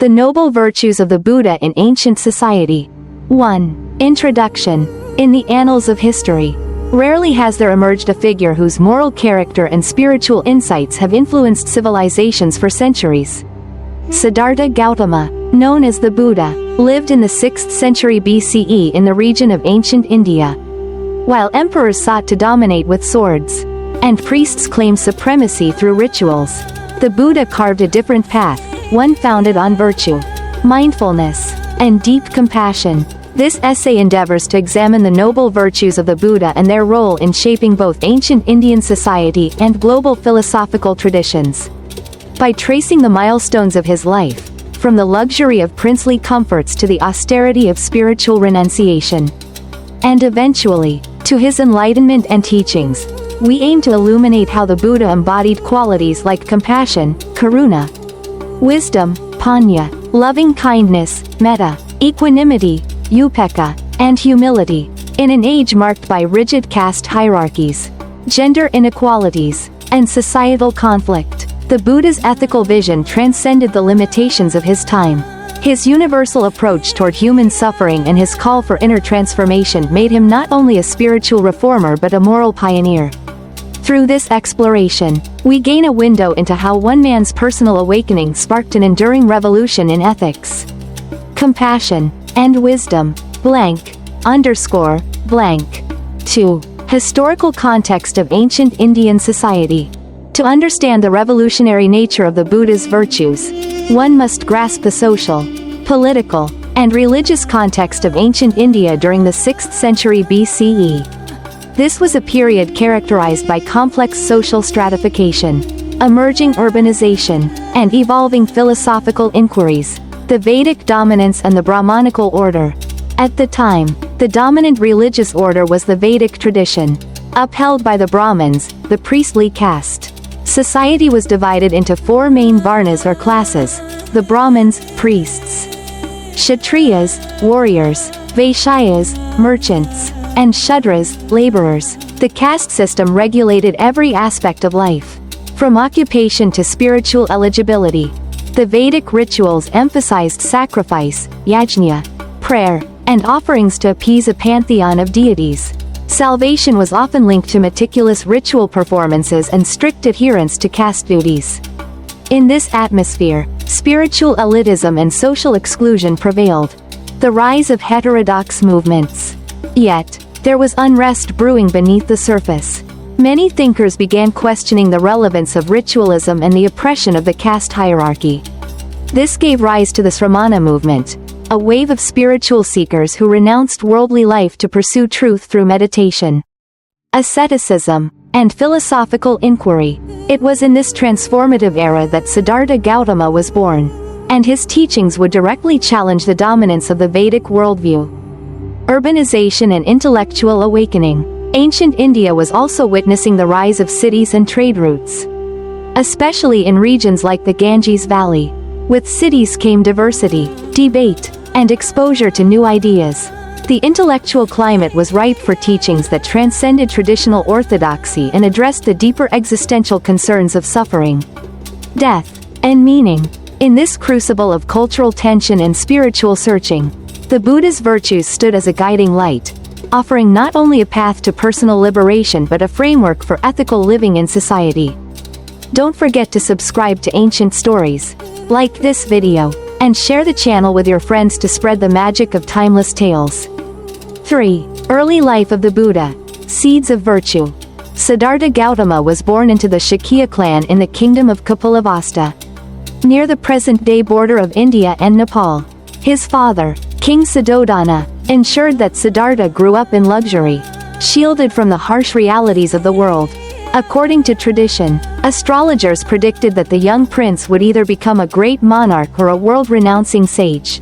The Noble Virtues of the Buddha in Ancient Society. 1. Introduction. In the annals of history, rarely has there emerged a figure whose moral character and spiritual insights have influenced civilizations for centuries. Siddhartha Gautama, known as the Buddha, lived in the 6th century BCE in the region of ancient India. While emperors sought to dominate with swords, and priests claimed supremacy through rituals, the Buddha carved a different path, one founded on virtue, mindfulness, and deep compassion. This essay endeavors to examine the noble virtues of the Buddha and their role in shaping both ancient Indian society and global philosophical traditions. By tracing the milestones of his life, from the luxury of princely comforts to the austerity of spiritual renunciation, and eventually, to his enlightenment and teachings, we aim to illuminate how the Buddha embodied qualities like compassion, karuna, wisdom, panya, loving-kindness, metta, equanimity, upekkha, and humility, in an age marked by rigid caste hierarchies, gender inequalities, and societal conflict. The Buddha's ethical vision transcended the limitations of his time. His universal approach toward human suffering and his call for inner transformation made him not only a spiritual reformer but a moral pioneer. Through this exploration, we gain a window into how one man's personal awakening sparked an enduring revolution in ethics, compassion, and wisdom. Blank. 2. Historical context of ancient Indian society. To understand the revolutionary nature of the Buddha's virtues, one must grasp the social, political, and religious context of ancient India during the 6th century BCE. This was a period characterized by complex social stratification, emerging urbanization, and evolving philosophical inquiries, the Vedic dominance and the Brahmanical order. At the time, the dominant religious order was the Vedic tradition, upheld by the Brahmins, the priestly caste. Society was divided into 4 main varnas or classes: the Brahmins, priests; Kshatriyas, warriors; Vaishyas, merchants; and Shudras, laborers. The caste system regulated every aspect of life, from occupation to spiritual eligibility. The Vedic rituals emphasized sacrifice, yajna, prayer, and offerings to appease a pantheon of deities. Salvation was often linked to meticulous ritual performances and strict adherence to caste duties. In this atmosphere, spiritual elitism and social exclusion prevailed. The rise of heterodox movements. Yet, there was unrest brewing beneath the surface. Many thinkers began questioning the relevance of ritualism and the oppression of the caste hierarchy. This gave rise to the Sramana movement, a wave of spiritual seekers who renounced worldly life to pursue truth through meditation, asceticism, and philosophical inquiry. It was in this transformative era that Siddhartha Gautama was born, and his teachings would directly challenge the dominance of the Vedic worldview. Urbanization and intellectual awakening. Ancient India was also witnessing the rise of cities and trade routes, especially in regions like the Ganges Valley. With cities came diversity, debate, and exposure to new ideas. The intellectual climate was ripe for teachings that transcended traditional orthodoxy and addressed the deeper existential concerns of suffering, death, and meaning. In this crucible of cultural tension and spiritual searching, the Buddha's virtues stood as a guiding light, offering not only a path to personal liberation but a framework for ethical living in society. Don't forget to subscribe to Ancient Stories, like this video, and share the channel with your friends to spread the magic of timeless tales. 3. Early life of the Buddha. Seeds of virtue. Siddhartha Gautama was born into the Shakya clan in the kingdom of Kapilavastu, near the present-day border of India and Nepal. His father, King Suddhodana, ensured that Siddhartha grew up in luxury, shielded from the harsh realities of the world. According to tradition, astrologers predicted that the young prince would either become a great monarch or a world-renouncing sage.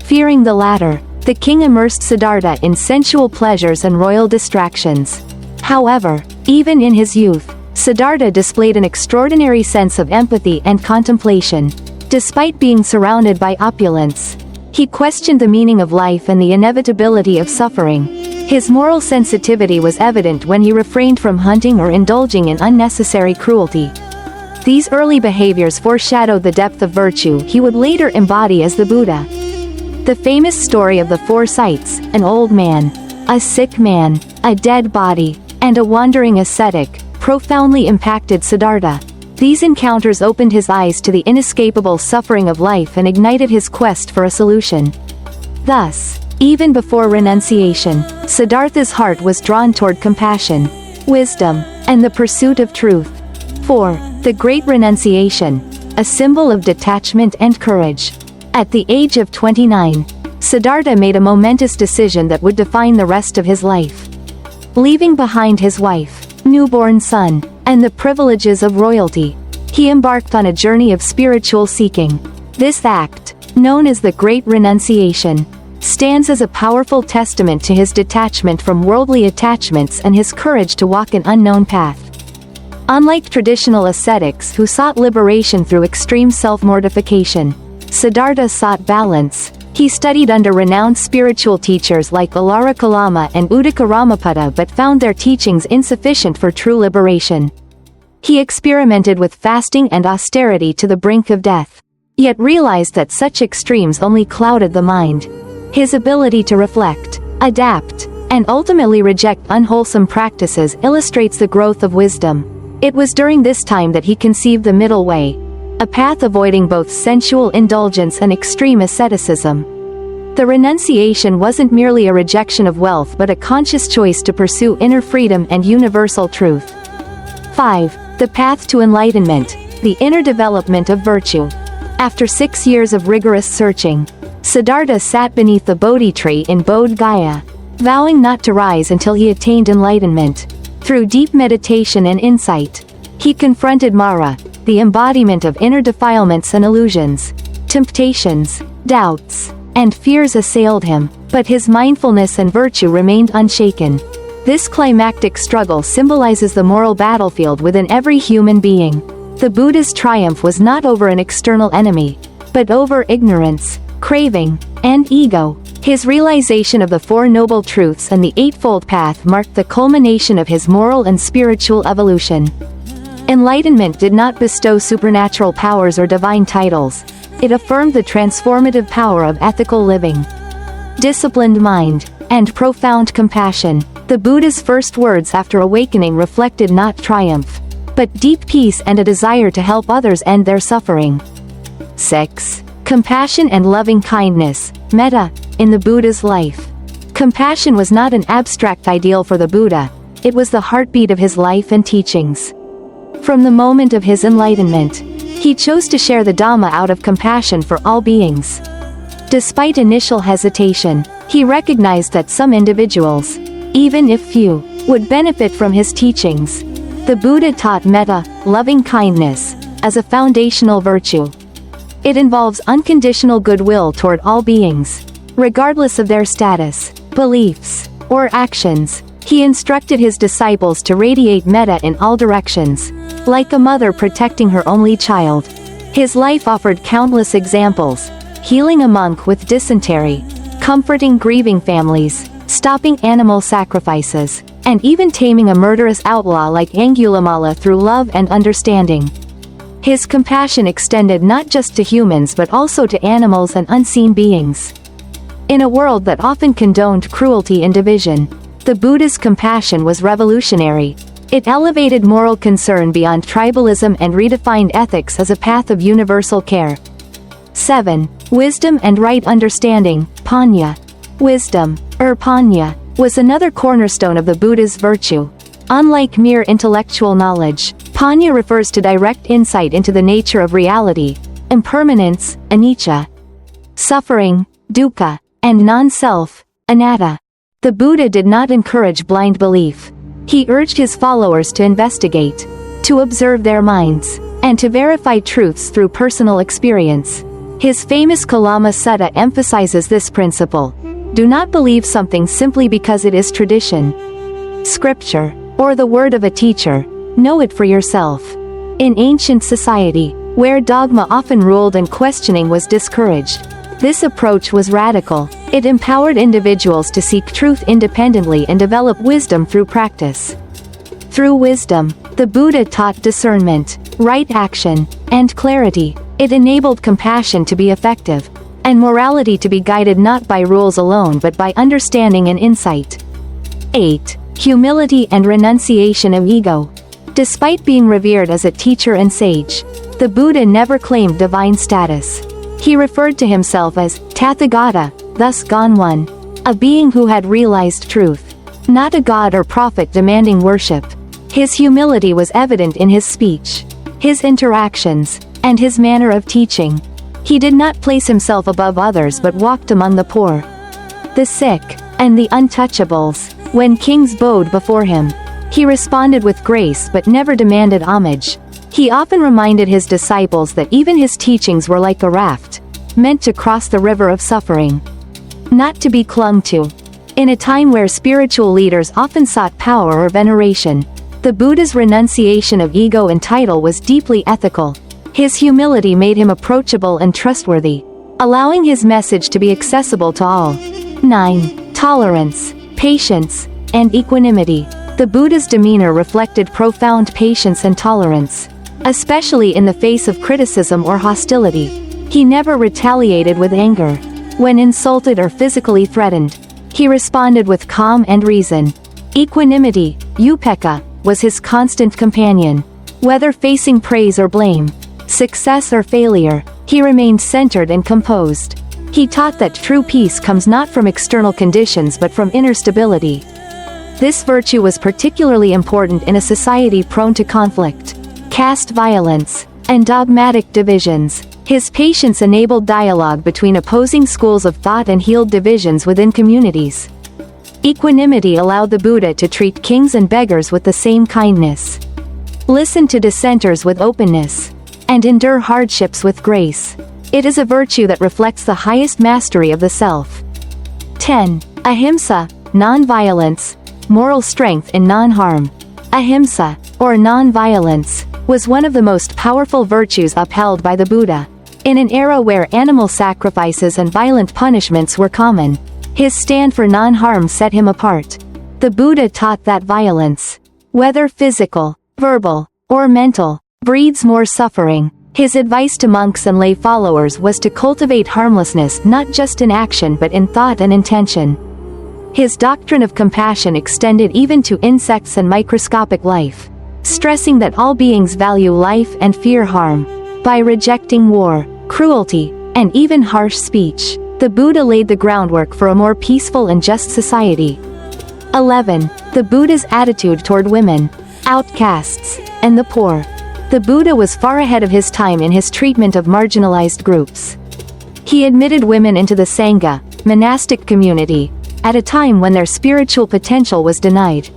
Fearing the latter, the king immersed Siddhartha in sensual pleasures and royal distractions. However, even in his youth, Siddhartha displayed an extraordinary sense of empathy and contemplation. Despite being surrounded by opulence, he questioned the meaning of life and the inevitability of suffering. His moral sensitivity was evident when he refrained from hunting or indulging in unnecessary cruelty. These early behaviors foreshadowed the depth of virtue he would later embody as the Buddha. The famous story of the four sights, an old man, a sick man, a dead body, and a wandering ascetic, profoundly impacted Siddhartha. These encounters opened his eyes to the inescapable suffering of life and ignited his quest for a solution. Thus, even before renunciation, Siddhartha's heart was drawn toward compassion, wisdom, and the pursuit of truth. 4. The Great Renunciation, a symbol of detachment and courage. At the age of 29, Siddhartha made a momentous decision that would define the rest of his life. Leaving behind his wife, newborn son, and the privileges of royalty, he embarked on a journey of spiritual seeking. This act, known as the Great Renunciation, stands as a powerful testament to his detachment from worldly attachments and his courage to walk an unknown path. Unlike traditional ascetics who sought liberation through extreme self-mortification, Siddhartha sought balance. He studied under renowned spiritual teachers like Alara Kalama and Uddaka Ramapada but found their teachings insufficient for true liberation. He experimented with fasting and austerity to the brink of death, yet realized that such extremes only clouded the mind. His ability to reflect, adapt, and ultimately reject unwholesome practices illustrates the growth of wisdom. It was during this time that he conceived the middle way, a path avoiding both sensual indulgence and extreme asceticism. The renunciation wasn't merely a rejection of wealth but a conscious choice to pursue inner freedom and universal truth. 5. The Path to Enlightenment, the inner development of virtue. After 6 years of rigorous searching, Siddhartha sat beneath the Bodhi tree in Bodh Gaya, vowing not to rise until he attained enlightenment. Through deep meditation and insight, he confronted Mara, the embodiment of inner defilements and illusions. Temptations, doubts, and fears assailed him, but his mindfulness and virtue remained unshaken. This climactic struggle symbolizes the moral battlefield within every human being. The Buddha's triumph was not over an external enemy, but over ignorance, craving, and ego. His realization of the Four Noble Truths and the Eightfold Path marked the culmination of his moral and spiritual evolution. Enlightenment did not bestow supernatural powers or divine titles. It affirmed the transformative power of ethical living, disciplined mind, and profound compassion. The Buddha's first words after awakening reflected not triumph, but deep peace and a desire to help others end their suffering. 6. Compassion and loving kindness, metta, in the Buddha's life. Compassion was not an abstract ideal for the Buddha, it was the heartbeat of his life and teachings. From the moment of his enlightenment, he chose to share the Dhamma out of compassion for all beings. Despite initial hesitation, he recognized that some individuals, even if few, would benefit from his teachings. The Buddha taught metta, loving kindness, as a foundational virtue. It involves unconditional goodwill toward all beings, regardless of their status, beliefs, or actions. He instructed his disciples to radiate metta in all directions, like a mother protecting her only child. His life offered countless examples: healing a monk with dysentery, comforting grieving families, stopping animal sacrifices, and even taming a murderous outlaw like Angulimala through love and understanding. His compassion extended not just to humans but also to animals and unseen beings. In a world that often condoned cruelty and division, the Buddha's compassion was revolutionary. It elevated moral concern beyond tribalism and redefined ethics as a path of universal care. 7. Wisdom and right understanding, panya. Wisdom, panya, was another cornerstone of the Buddha's virtue. Unlike mere intellectual knowledge, panya refers to direct insight into the nature of reality, impermanence, anicca, suffering, dukkha, and non-self, anatta. The Buddha did not encourage blind belief. He urged his followers to investigate, to observe their minds, and to verify truths through personal experience. His famous Kalama Sutta emphasizes this principle. Do not believe something simply because it is tradition, scripture, or the word of a teacher. Know it for yourself. In ancient society, where dogma often ruled and questioning was discouraged, this approach was radical. It empowered individuals to seek truth independently and develop wisdom through practice. Through wisdom, the Buddha taught discernment, right action, and clarity. It enabled compassion to be effective, and morality to be guided not by rules alone but by understanding and insight. 8. Humility and renunciation of ego. Despite being revered as a teacher and sage, the Buddha never claimed divine status. He referred to himself as Tathagata, thus Gone One, a being who had realized truth, not a god or prophet demanding worship. His humility was evident in his speech, his interactions, and his manner of teaching. He did not place himself above others but walked among the poor, the sick, and the untouchables. When kings bowed before him, he responded with grace but never demanded homage. He often reminded his disciples that even his teachings were like a raft, meant to cross the river of suffering, not to be clung to. In a time where spiritual leaders often sought power or veneration, the Buddha's renunciation of ego and title was deeply ethical. His humility made him approachable and trustworthy, allowing his message to be accessible to all. 9. Tolerance, patience, and equanimity. The Buddha's demeanor reflected profound patience and tolerance, especially in the face of criticism or hostility. He never retaliated with anger. When insulted or physically threatened, he responded with calm and reason. Equanimity, upekkha, was his constant companion. Whether facing praise or blame, success or failure, he remained centered and composed. He taught that true peace comes not from external conditions but from inner stability. This virtue was particularly important in a society prone to conflict, caste violence, and dogmatic divisions. His patience enabled dialogue between opposing schools of thought and healed divisions within communities. Equanimity allowed the Buddha to treat kings and beggars with the same kindness, listen to dissenters with openness, and endure hardships with grace. It is a virtue that reflects the highest mastery of the self. 10. Ahimsa, non-violence, moral strength in non-harm. Ahimsa, or non-violence, was one of the most powerful virtues upheld by the Buddha. In an era where animal sacrifices and violent punishments were common, his stand for non-harm set him apart. The Buddha taught that violence, whether physical, verbal, or mental, breeds more suffering. His advice to monks and lay followers was to cultivate harmlessness not just in action but in thought and intention. His doctrine of compassion extended even to insects and microscopic life, stressing that all beings value life and fear harm. By rejecting war, cruelty, and even harsh speech, the Buddha laid the groundwork for a more peaceful and just society. 11. The Buddha's attitude toward women, outcasts, and the poor. The Buddha was far ahead of his time in his treatment of marginalized groups. He admitted women into the Sangha, monastic community, at a time when their spiritual potential was denied.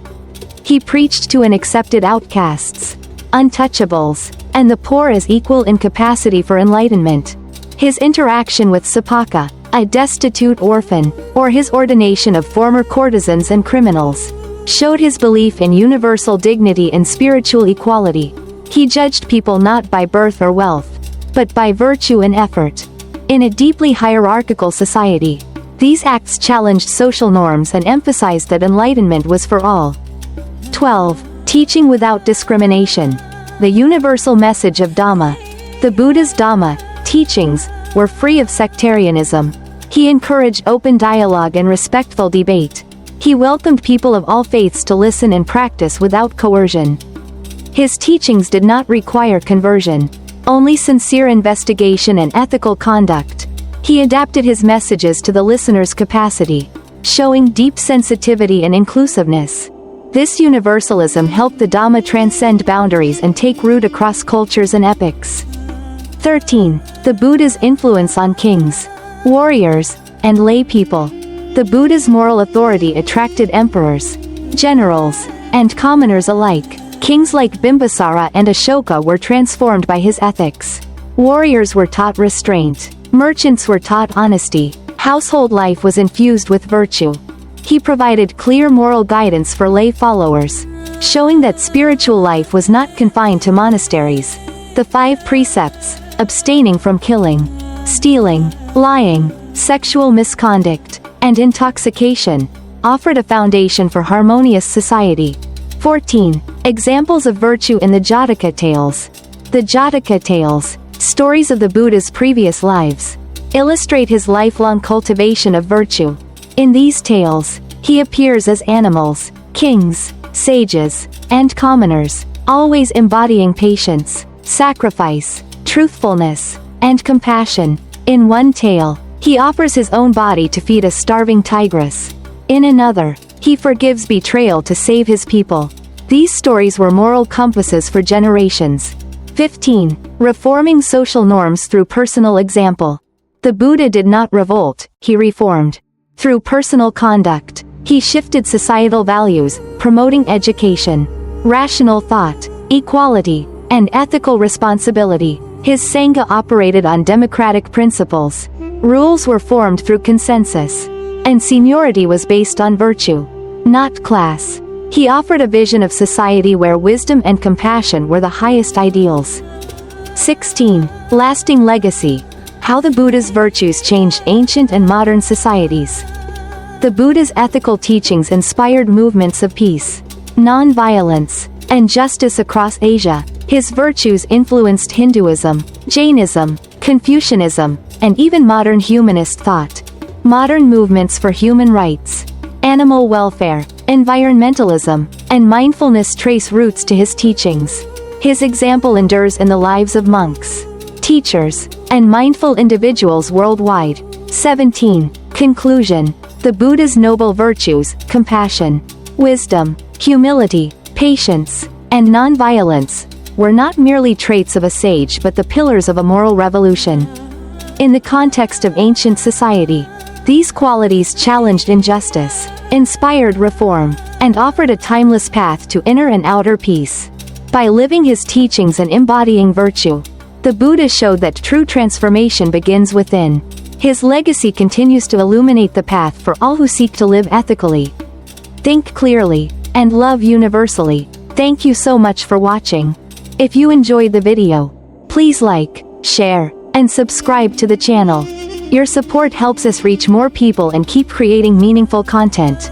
He preached to and accepted outcasts, untouchables, and the poor as equal in capacity for enlightenment. His interaction with Sapaka, a destitute orphan, or his ordination of former courtesans and criminals, showed his belief in universal dignity and spiritual equality. He judged people not by birth or wealth, but by virtue and effort. In a deeply hierarchical society, these acts challenged social norms and emphasized that enlightenment was for all. 12. Teaching without discrimination. The universal message of Dhamma. The Buddha's Dhamma teachings were free of sectarianism. He encouraged open dialogue and respectful debate. He welcomed people of all faiths to listen and practice without coercion. His teachings did not require conversion, only sincere investigation and ethical conduct. He adapted his messages to the listener's capacity, showing deep sensitivity and inclusiveness. This universalism helped the Dhamma transcend boundaries and take root across cultures and epochs. 13. The Buddha's influence on kings, warriors, and lay people. The Buddha's moral authority attracted emperors, generals, and commoners alike. Kings like Bimbisara and Ashoka were transformed by his ethics. Warriors were taught restraint. Merchants were taught honesty. Household life was infused with virtue. He provided clear moral guidance for lay followers, showing that spiritual life was not confined to monasteries. The 5 precepts, abstaining from killing, stealing, lying, sexual misconduct, and intoxication, offered a foundation for harmonious society. 14. Examples of virtue in the Jataka tales. The Jataka tales, stories of the Buddha's previous lives, illustrate his lifelong cultivation of virtue. In these tales, he appears as animals, kings, sages, and commoners, always embodying patience, sacrifice, truthfulness, and compassion. In one tale, he offers his own body to feed a starving tigress. In another, he forgives betrayal to save his people. These stories were moral compasses for generations. 15. Reforming social norms through personal example. The Buddha did not revolt, he reformed. Through personal conduct, he shifted societal values, promoting education, rational thought, equality, and ethical responsibility. His Sangha operated on democratic principles. Rules were formed through consensus, and seniority was based on virtue, not class. He offered a vision of society where wisdom and compassion were the highest ideals. 16. Lasting legacy. How the Buddha's virtues changed ancient and modern societies. The Buddha's ethical teachings inspired movements of peace, non-violence, and justice across Asia. His virtues influenced Hinduism, Jainism, Confucianism, and even modern humanist thought. Modern movements for human rights, animal welfare, environmentalism, and mindfulness trace roots to his teachings. His example endures in the lives of monks, teachers, and mindful individuals worldwide. 17. Conclusion. The Buddha's noble virtues, compassion, wisdom, humility, patience, and non-violence, were not merely traits of a sage but the pillars of a moral revolution. In the context of ancient society, these qualities challenged injustice, inspired reform, and offered a timeless path to inner and outer peace. By living his teachings and embodying virtue, the Buddha showed that true transformation begins within. His legacy continues to illuminate the path for all who seek to live ethically, think clearly, and love universally. Thank you so much for watching. If you enjoyed the video, please like, share, and subscribe to the channel. Your support helps us reach more people and keep creating meaningful content.